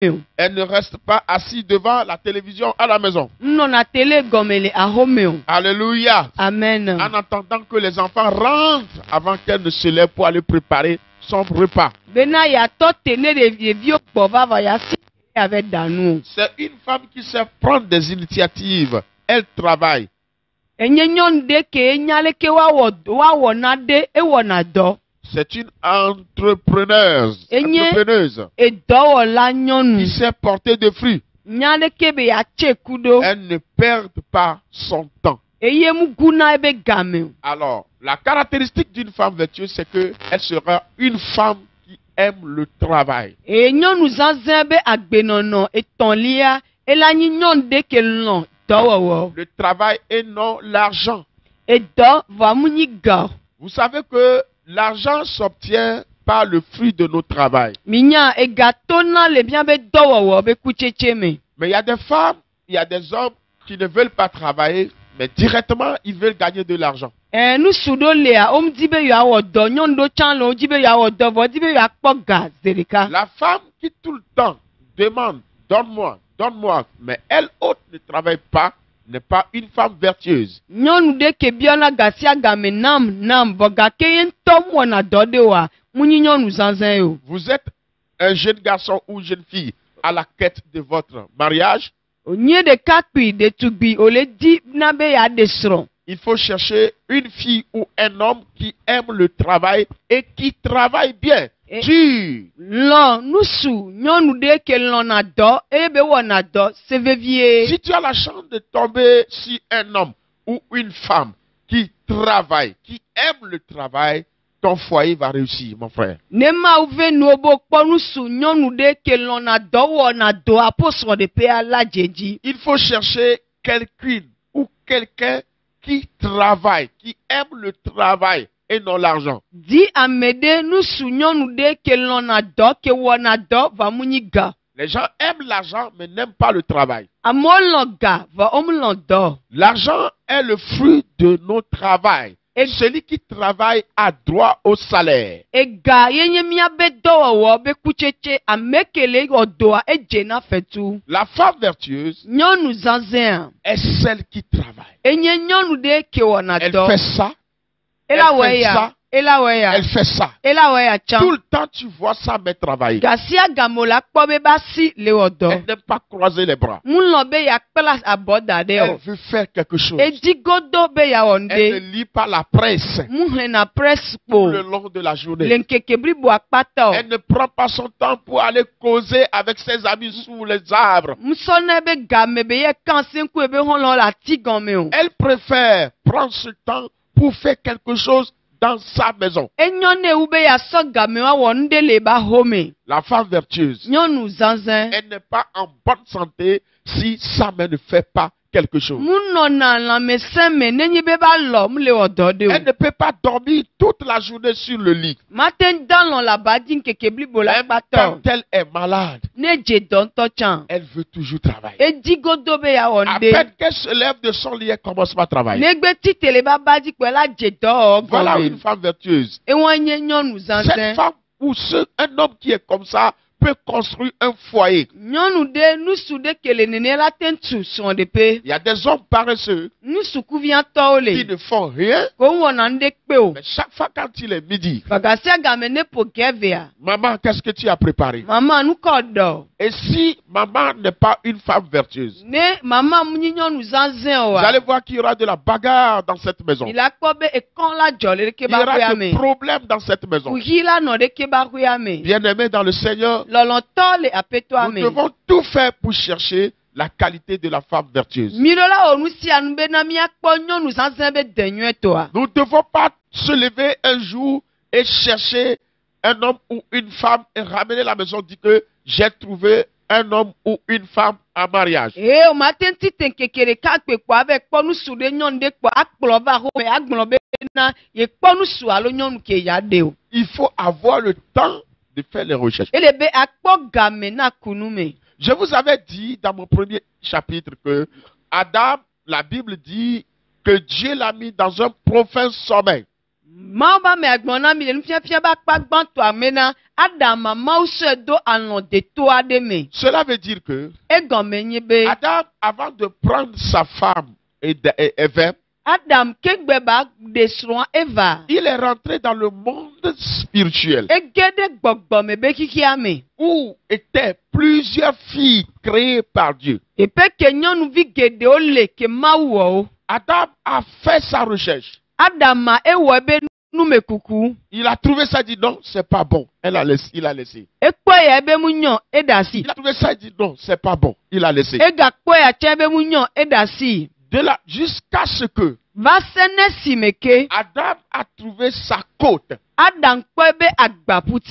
Elle ne reste pas assise devant la télévision à la maison. Alléluia. Amen. En attendant que les enfants rentrent avant qu'elle ne se lève pour aller préparer son repas. C'est une femme qui sait prendre des initiatives. Elle travaille. C'est une entrepreneuse. Qui sait porter des fruits. Elle ne perd pas son temps. Alors, la caractéristique d'une femme vertueuse, c'est qu'elle sera une femme qui aime le travail. Le travail et non l'argent. Vous savez que l'argent s'obtient par le fruit de notre travail. Mais il y a des femmes, il y a des hommes qui ne veulent pas travailler, mais directement ils veulent gagner de l'argent. La femme qui tout le temps demande, donne-moi, donne-moi, mais elle autre ne travaille pas, n'est pas une femme vertueuse. Vous êtes un jeune garçon ou une jeune fille à la quête de votre mariage. Il faut chercher une fille ou un homme qui aime le travail et qui travaille bien. Si tu as la chance de tomber sur un homme ou une femme qui travaille, qui aime le travail, ton foyer va réussir, mon frère. Il faut chercher quelqu'un ou quelqu'un qui travaille, qui aime le travail et non l'argent. Les gens aiment l'argent mais n'aiment pas le travail. L'argent est le fruit de nos travail. Celui qui travaille a droit au salaire. La femme vertueuse est celle qui travaille. Elle fait ça. Elle fait ça. Elle fait ça. Tout le temps, tu vois ça, mais travailler. Elle n'aime pas croiser les bras. Elle veut faire quelque chose. Elle ne lit pas la presse tout le long de la journée. Elle ne prend pas son temps pour aller causer avec ses amis sous les arbres. Elle préfère prendre ce temps pour faire quelque chose dans sa maison. La femme vertueuse, elle n'est pas en bonne santé si sa mère ne fait pas quelque chose. Elle ne peut pas dormir toute la journée sur le lit. Même quand elle est malade, elle veut toujours travailler. À peine qu'elle se lève de son lit, elle commence par travailler. Voilà une femme vertueuse. Cette femme ou un homme qui est comme ça peut construire un foyer. Il y a des hommes paresseux qui ne font rien. Mais chaque fois quand il est midi, maman, qu'est-ce que tu as préparé? Et si maman n'est pas une femme vertueuse, vous allez voir qu'il y aura de la bagarre dans cette maison. Il y aura des problèmes dans cette maison. Bien-aimés dans le Seigneur, nous devons tout faire pour chercher la qualité de la femme vertueuse. Nous ne devons pas se lever un jour et chercher un homme ou une femme et ramener la maison, dit que j'ai trouvé un homme ou une femme en mariage. Il faut avoir le temps de faire les recherches. Je vous avais dit dans mon premier chapitre que Adam, la Bible dit que Dieu l'a mis dans un profond sommeil. Mamba me agbona mi le nfia fia ba kpa gbanto amena Adam mause do alon de to ademe. Cela veut dire que Adam, avant de prendre sa femme et Ève, Adam kegbeba desron Eva. Il est rentré dans le monde spirituel où étaient plusieurs filles créées par Dieu. Adam a fait sa recherche. Il a trouvé ça, dit non, c'est pas bon. Il a laissé. Il a trouvé ça, dit non, c'est pas bon. Il a laissé. De là jusqu'à ce que Adam a trouvé sa côte.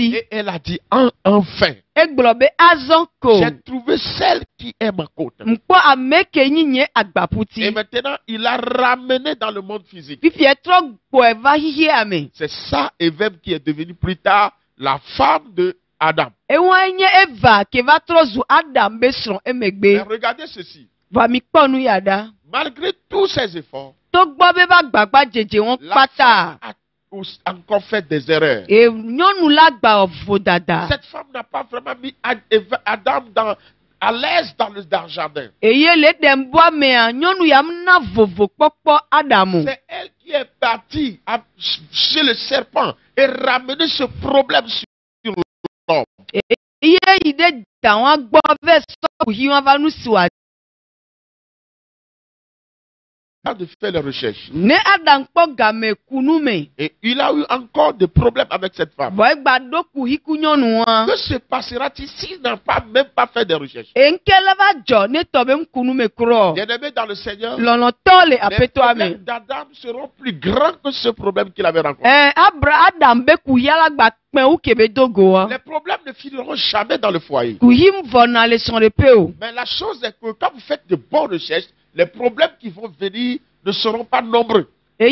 Et elle a dit enfin. J'ai trouvé celle qui est ma côte. Et maintenant, il a ramené dans le monde physique. C'est ça, Ève, qui est devenue plus tard la femme de Adam. Mais regardez ceci. Malgré tous ses efforts, la femme a encore fait des erreurs. Cette femme n'a pas vraiment mis Adam à l'aise dans le jardin. C'est elle qui est partie chez le serpent et ramener ce problème sur l'homme. De faire les recherches. Et il a eu encore des problèmes avec cette femme. Que se passera-t-il s'il n'a même pas fait des recherches? Bien-aimé dans le Seigneur, les problèmes d'Adam seront plus grands que ce problème qu'il avait rencontré. Les problèmes ne finiront jamais dans le foyer. Mais la chose est que quand vous faites de bonnes recherches, les problèmes qui vont venir ne seront pas nombreux. Et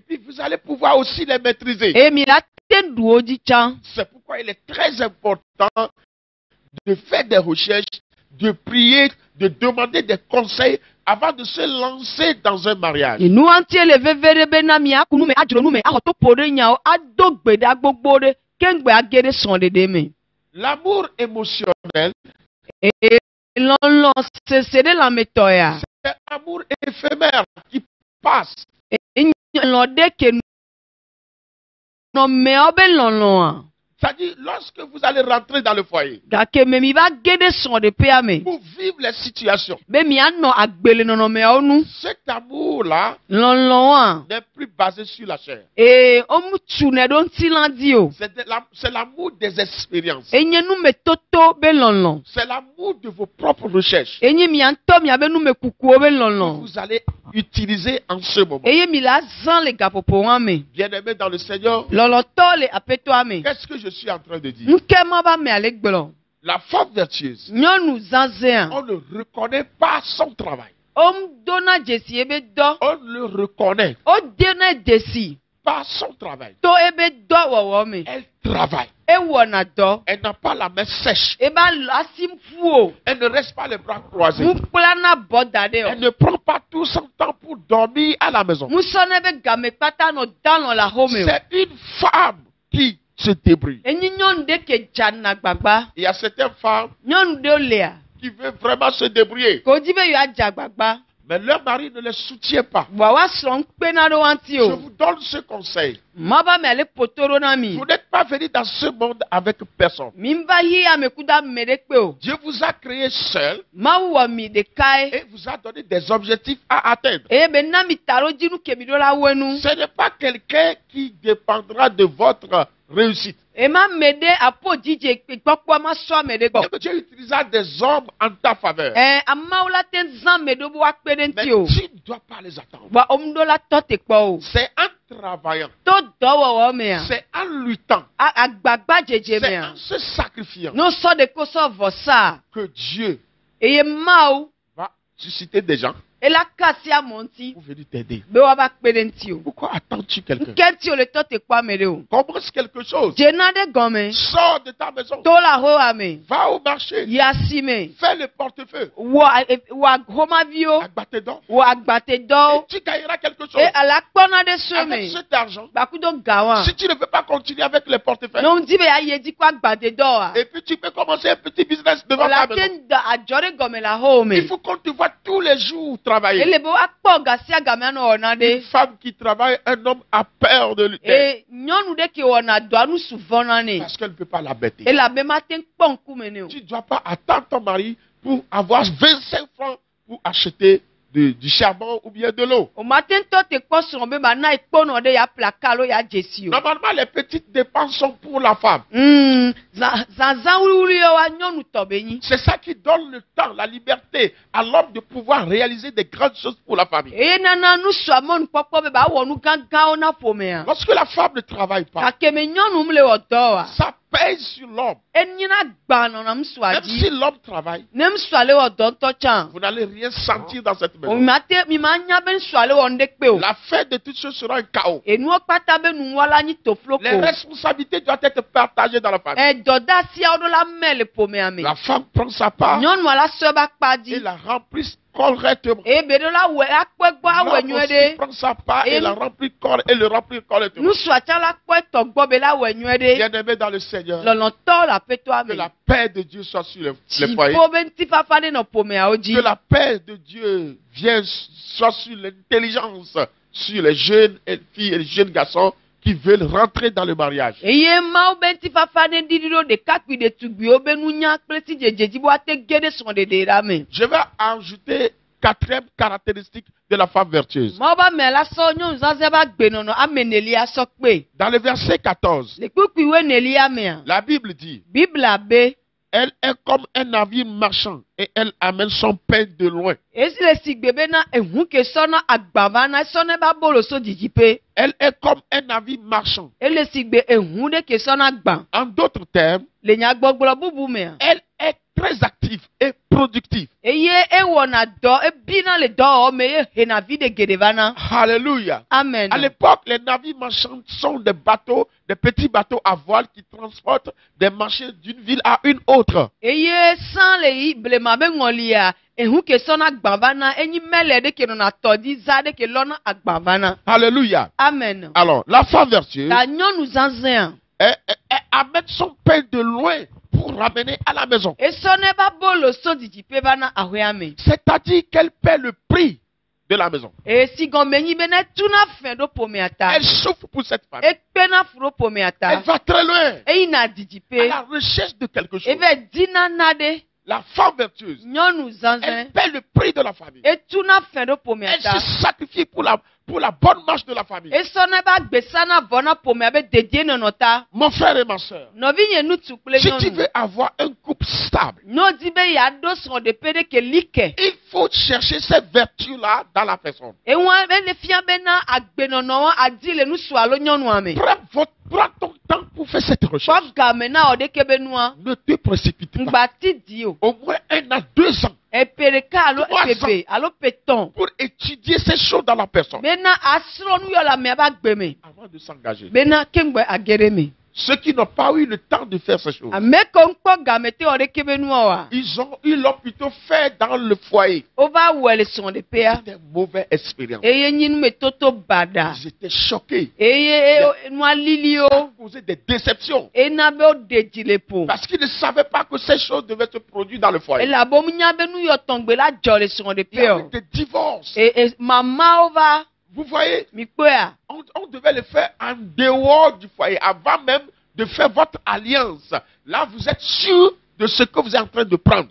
puis vous allez pouvoir aussi les maîtriser. C'est pourquoi il est très important de faire des recherches, de prier, de demander des conseils avant de se lancer dans un mariage. L'amour émotionnel, c'est un amour éphémère qui passe. C'est-à-dire, lorsque vous allez rentrer dans le foyer, pour vivre les situations, cet amour-là n'est plus basé sur la chair. C'est l'amour des expériences. C'est l'amour de vos propres recherches que vous allez utiliser en ce moment. Bien-aimé dans le Seigneur, qu'est-ce que je suis en train de dire? La femme vertueuse, on ne reconnaît pas son travail. On le reconnaît pas son travail. Elle travaille. Elle n'a pas la main sèche. Elle ne reste pas les bras croisés. Elle ne prend pas tout son temps pour dormir à la maison. C'est une femme qui se débrouille. Il y a certaines femmes qui veulent vraiment se débrouiller, mais leur mari ne les soutient pas. Je vous donne ce conseil. Vous n'êtes pas venu dans ce monde avec personne. Dieu vous a créé seul et vous a donné des objectifs à atteindre. Ce n'est pas quelqu'un qui dépendra de votre réussite. Dieu utilisera des hommes en ta faveur. Mais tu ne dois pas les attendre. C'est en travaillant. C'est en luttant. C'est en se sacrifiant que Dieu va susciter des gens pour venir t'aider. Pourquoi attends-tu quelqu'un? Commence quelque chose. Sors de ta maison. Va au marché. Fais le portefeuille. Et tu gagneras quelque chose. Avec cet argent, si tu ne veux pas continuer avec le portefeuille, et puis tu peux commencer un petit business devant ta maison. Il faut qu'on te voit tous les jours travailler. Une femme qui travaille, un homme a peur de lui. Parce qu'elle ne peut pas l'embêter. Tu ne dois pas attendre ton mari pour avoir 25 francs pour acheter du charbon ou bien de l'eau. Normalement, les petites dépenses sont pour la femme. C'est ça qui donne le temps, la liberté à l'homme de pouvoir réaliser des grandes choses pour la famille. Lorsque la femme ne travaille pas, ça pèse sur l'homme. Même si l'homme travaille, vous n'allez rien sentir dans cette maison. La fin de toutes choses sera un chaos. Les responsabilités doivent être partagées dans la famille. La femme prend sa part et la remplit correctement. L'homme aussi prend sa part et la remplit et le remplit correctement. Bien-aimé dans le Seigneur, que la paix de Dieu soit sur les foyers. Que la paix de Dieu soit sur l'intelligence, sur les jeunes filles et les jeunes garçons qui veulent rentrer dans le mariage. Je vais ajouter quatrième caractéristique de la femme vertueuse. Dans le verset 14, la Bible dit: elle est comme un navire marchand et elle amène son pain de loin. Elle est comme un navire marchand. En d'autres termes, elle est très active et productive. Alléluia. Amen. À l'époque, les navires marchands sont des bateaux, des petits bateaux à voile qui transportent des marchés d'une ville à une autre. Alléluia. Amen. Alors, la femme vertueuse, elle amène son pain de loin pour ramener à la maison. C'est-à-dire qu'elle paie le prix de la maison. Elle souffre pour cette femme. Elle va très loin à la recherche de quelque chose. La femme vertueuse, elle paie le prix de la famille. Elle se sacrifie pour la bonne marche de la famille. Mon frère et ma soeur, si tu veux avoir un couple stable, il faut chercher ces vertus-là dans la personne. Prends ton temps pour faire cette recherche. Ne te précipite pas. Au moins 1 à 2 ans. 3 ans pour étudier ces choses dans la personne avant de s'engager. Ceux qui n'ont pas eu le temps de faire ces choses, ils l'ont plutôt fait dans le foyer. C'était une mauvaise expérience. Ils étaient choqués. Causer des déceptions. Parce qu'ils ne savaient pas que ces choses devaient se produire dans le foyer. Il y avait des divorces. Vous voyez, on devait le faire en dehors du foyer, avant même de faire votre alliance. Là, vous êtes sûr de ce que vous êtes en train de prendre.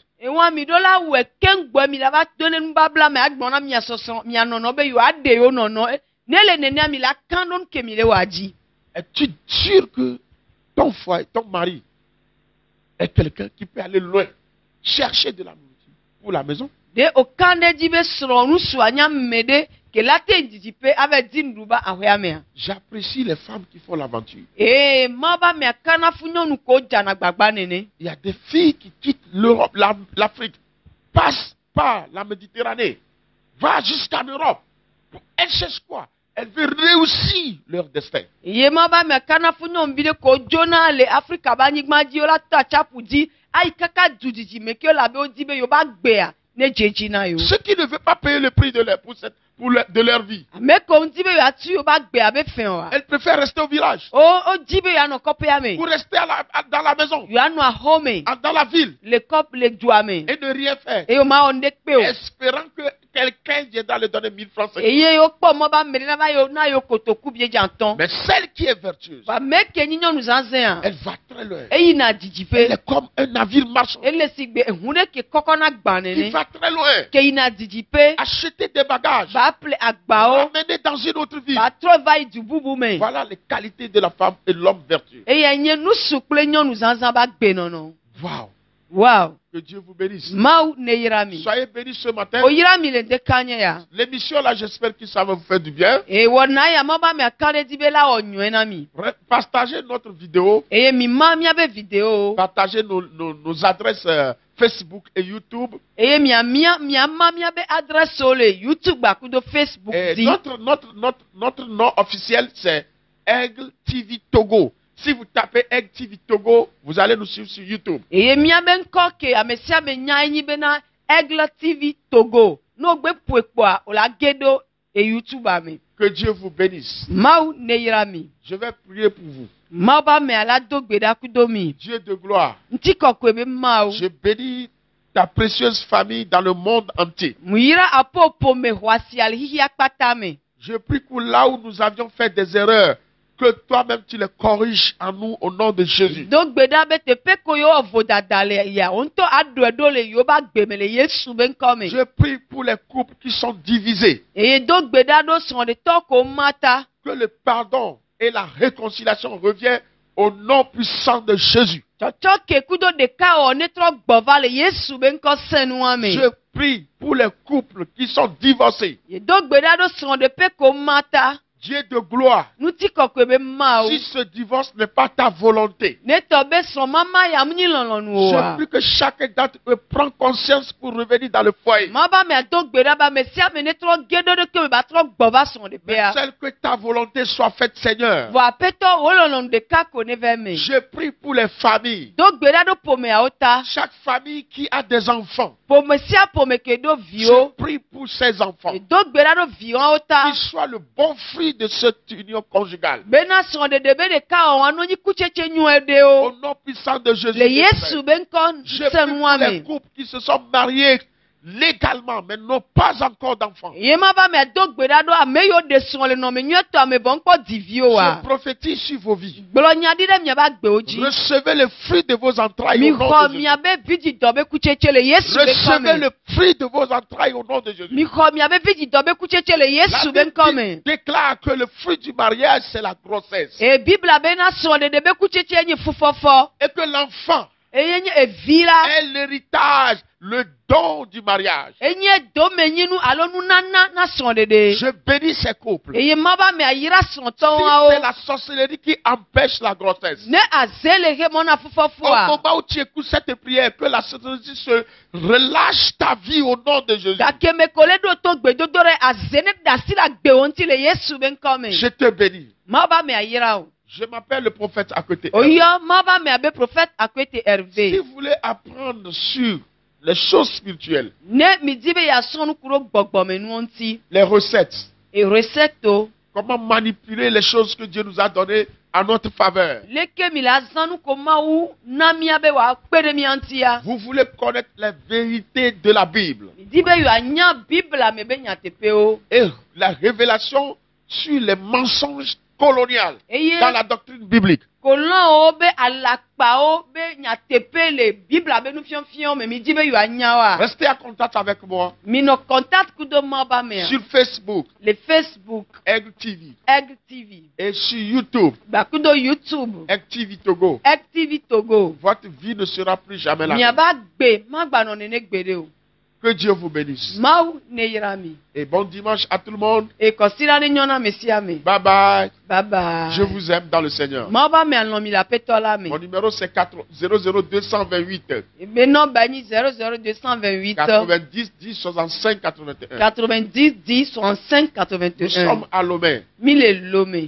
Es-tu sûr que ton foyer, ton mari, est quelqu'un qui peut aller loin, chercher de la nourriture pour la maison? J'apprécie les femmes qui font l'aventure. Il y a des filles qui quittent l'Europe, l'Afrique, passent par la Méditerranée, va jusqu'en Europe. Elle cherche quoi? Elle veut réussir leur destin. Ceux qui ne veulent pas payer le prix de leur vie. Elle préfère rester au village. Ou rester dans la maison. Dans la ville. Et ne rien faire. Espérant que quelqu'un viendra lui donner 1000 francs. Mais celle qui est vertueuse, elle va très loin. Elle est comme un navire marchand. Il va très loin. Acheter des bagages. Amener dans une autre ville. Voilà les qualités de la femme et l'homme vertueux. Wow. Wow. Que Dieu vous bénisse. Soyez bénis ce matin. L'émission là, j'espère que ça va vous faire du bien. Partagez notre vidéo. Partagez nos adresses Facebook et YouTube. Et notre nom officiel, c'est Aigle TV Togo. Si vous tapez Aigle TV Togo, vous allez nous suivre sur YouTube. Aigle TV Togo. Que Dieu vous bénisse. Je vais prier pour vous. Dieu de gloire, je bénis ta précieuse famille dans le monde entier. Je prie que là où nous avions fait des erreurs, que toi-même tu les corriges en nous au nom de Jésus. Je prie pour les couples qui sont divisés. Que le pardon et la réconciliation reviennent au nom puissant de Jésus. Je prie pour les couples qui sont divorcés. Dieu de gloire, si ce divorce n'est pas ta volonté, je prie que chacun d'entre eux prenne conscience pour revenir dans le foyer. Mais celle que ta volonté soit faite, Seigneur. Je prie pour les familles. Chaque famille qui a des enfants. Je prie pour ces enfants. Qu'ils soient le bon fruit de cette union conjugale. Au nom puissant de Jésus. Je prie pour les couples qui se sont mariés légalement mais n'ont pas encore d'enfants. Je prophétise sur vos vies. Recevez le fruit de vos entrailles au nom de Jésus. Recevez le fruit de vos entrailles au nom de Jésus. La Bible déclare que le fruit du mariage c'est la grossesse. Et que l'enfant est l'héritage, le don du mariage. Je bénis ces couples. Si c'est la sorcellerie qui empêche la grossesse, au moment où tu écoutes cette prière, que la sorcellerie se relâche ta vie au nom de Jésus. Je te bénis. Je m'appelle le prophète à côté. Si vous voulez apprendre sur les choses spirituelles, les recettes, comment manipuler les choses que Dieu nous a données à notre faveur. Vous voulez connaître la vérité de la Bible et la révélation sur les mensonges colonial dans la doctrine biblique. Restez en contact avec moi sur Facebook, Aigle TV, et sur YouTube, Aigle TV Togo. Votre vie ne sera plus jamais la même. Que Dieu vous bénisse. Et bon dimanche à tout le monde. Bye bye. Bye bye. Je vous aime dans le Seigneur. Mon numéro c'est 00228. 00228 90 10 65 81. 90 10 65 81. Nous sommes à Lomé.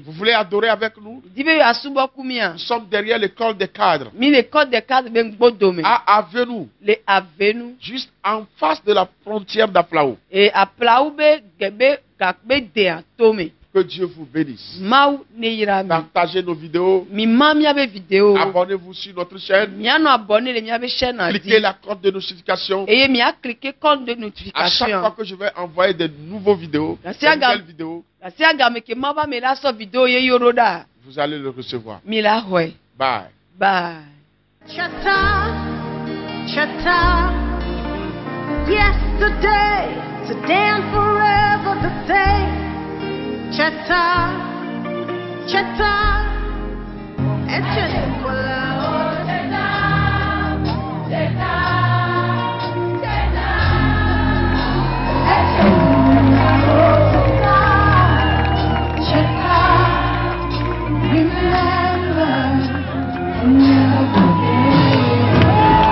Vous voulez adorer avec nous? Nous sommes derrière l'école des cadres. À Avenue. Les Avenues. Juste en face de la frontière d'Aplaou. Et Aplaou que Dieu vous bénisse. Partagez nos vidéos. Abonnez-vous sur notre chaîne. Cliquez la cloche de notification. À chaque fois que je vais envoyer de nouvelles vidéos, vous allez le recevoir. Bye. Bye. Chata, chata. Yesterday, today and forever the same. Chata, chata, it's just